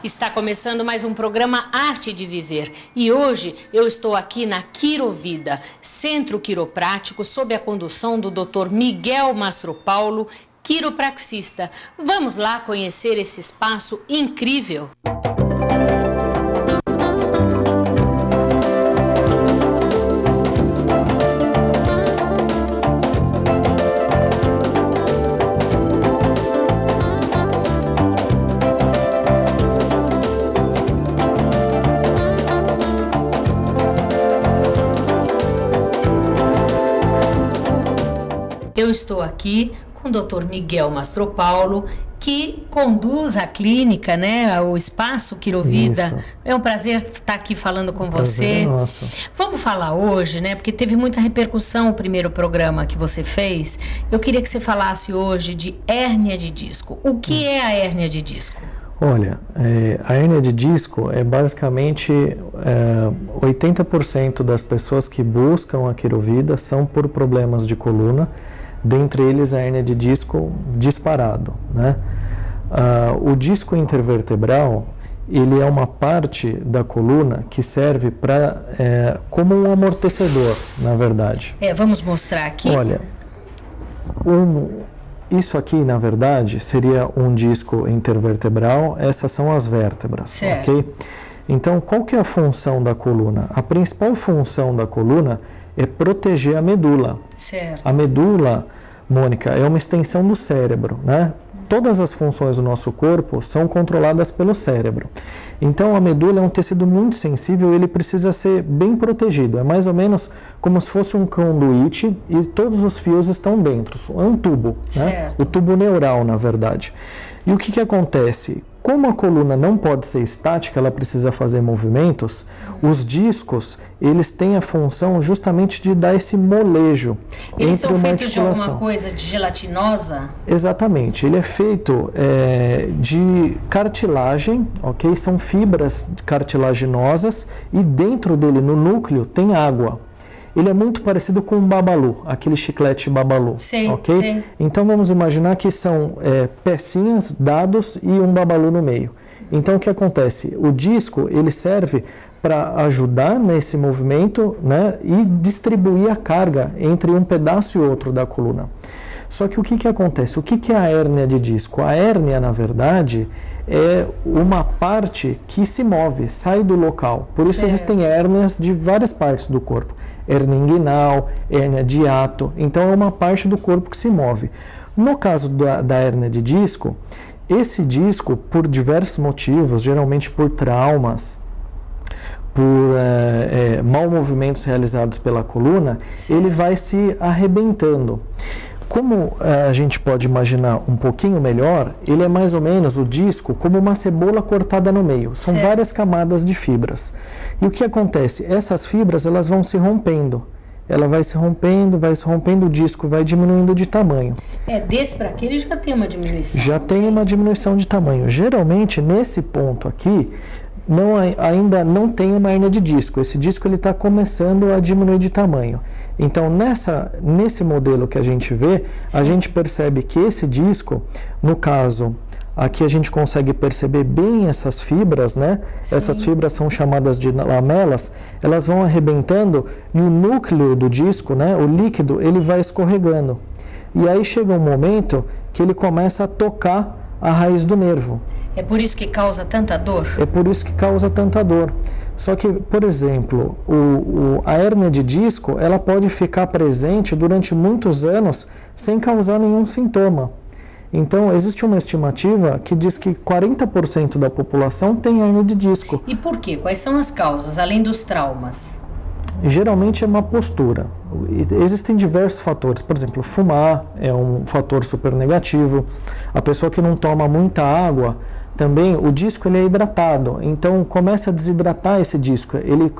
Está começando mais um programa Arte de Viver e hoje eu estou aqui na Quirovida, Centro Quiroprático, sob a condução do Dr. Miguel Mastropaulo, quiropraxista. Vamos lá conhecer esse espaço incrível. Eu estou aqui com o Dr. Miguel Mastropaulo, que conduz a clínica, né, o Espaço Quirovida. Isso. É um prazer estar aqui falando com você. Nossa. Vamos falar hoje, né, porque teve muita repercussão o primeiro programa que você fez. Eu queria que você falasse hoje de hérnia de disco. O que é a hérnia de disco? Olha, a hérnia de disco é basicamente 80% das pessoas que buscam a Quirovida são por problemas de coluna. Dentre eles a hérnia de disco disparado, né? O disco intervertebral, ele é uma parte da coluna que serve como um amortecedor, na verdade. Vamos mostrar aqui. Olha, isso aqui, na verdade, seria um disco intervertebral, essas são as vértebras, certo. Ok? Então, qual que é a função da coluna? A principal função da coluna é proteger a medula. Certo. A medula, Mônica, é uma extensão do cérebro, né? Todas as funções do nosso corpo são controladas pelo cérebro. Então, a medula é um tecido muito sensível e ele precisa ser bem protegido. É mais ou menos como se fosse um conduíte e todos os fios estão dentro. É um tubo, né? O tubo neural, na verdade. E o que acontece? Como a coluna não pode ser estática, ela precisa fazer movimentos, os discos, eles têm a função justamente de dar esse molejo entre uma articulação. Eles são feitos de alguma coisa de gelatinosa? Exatamente, ele é feito de cartilagem, ok? São fibras cartilaginosas e dentro dele, no núcleo, tem água. Ele é muito parecido com um babalu, aquele chiclete babalu, ok? Sim. Então vamos imaginar que são pecinhas, dados e um babalu no meio. Então o que acontece? O disco, ele serve para ajudar nesse movimento, né, e distribuir a carga entre um pedaço e outro da coluna. Só que o que acontece? O que é a hérnia de disco? A hérnia, na verdade, é uma parte que se move, sai do local. Por isso existem hérnias de várias partes do corpo. Hérnia inguinal, hérnia de hiato. Então é uma parte do corpo que se move. No caso da hérnia de disco, esse disco, por diversos motivos, geralmente por traumas, por mau movimentos realizados pela coluna, ele vai se arrebentando. Como a gente pode imaginar um pouquinho melhor, ele é mais ou menos o disco como uma cebola cortada no meio. São várias camadas de fibras. E o que acontece? Essas fibras, elas vão se rompendo. Ela vai se rompendo, o disco vai diminuindo de tamanho. Desse para aquele já tem uma diminuição. Já tem uma diminuição de tamanho. Geralmente, nesse ponto aqui, ainda não tem uma hérnia de disco. Esse disco está começando a diminuir de tamanho. Então, nesse modelo que a gente vê, a gente percebe que esse disco, no caso, aqui a gente consegue perceber bem essas fibras, né? Essas fibras são chamadas de lamelas, elas vão arrebentando e o núcleo do disco, né, o líquido, ele vai escorregando. E aí chega um momento que ele começa a tocar a raiz do nervo. É por isso que causa tanta dor? É por isso que causa tanta dor. Só que, por exemplo, a hérnia de disco, ela pode ficar presente durante muitos anos sem causar nenhum sintoma. Então, existe uma estimativa que diz que 40% da população tem hérnia de disco. E por quê? Quais são as causas, além dos traumas? Geralmente é uma postura. Existem diversos fatores. Por exemplo, fumar é um fator super negativo. A pessoa que não toma muita água, também o disco ele é hidratado, então começa a desidratar esse disco. Ele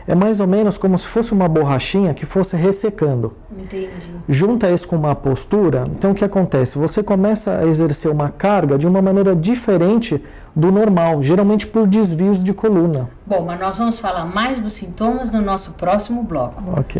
é mais ou menos como se fosse uma borrachinha que fosse ressecando. Entendi. Junta isso com uma postura, então o que acontece? Você começa a exercer uma carga de uma maneira diferente do normal, geralmente por desvios de coluna. Bom, mas nós vamos falar mais dos sintomas no nosso próximo bloco. Ok.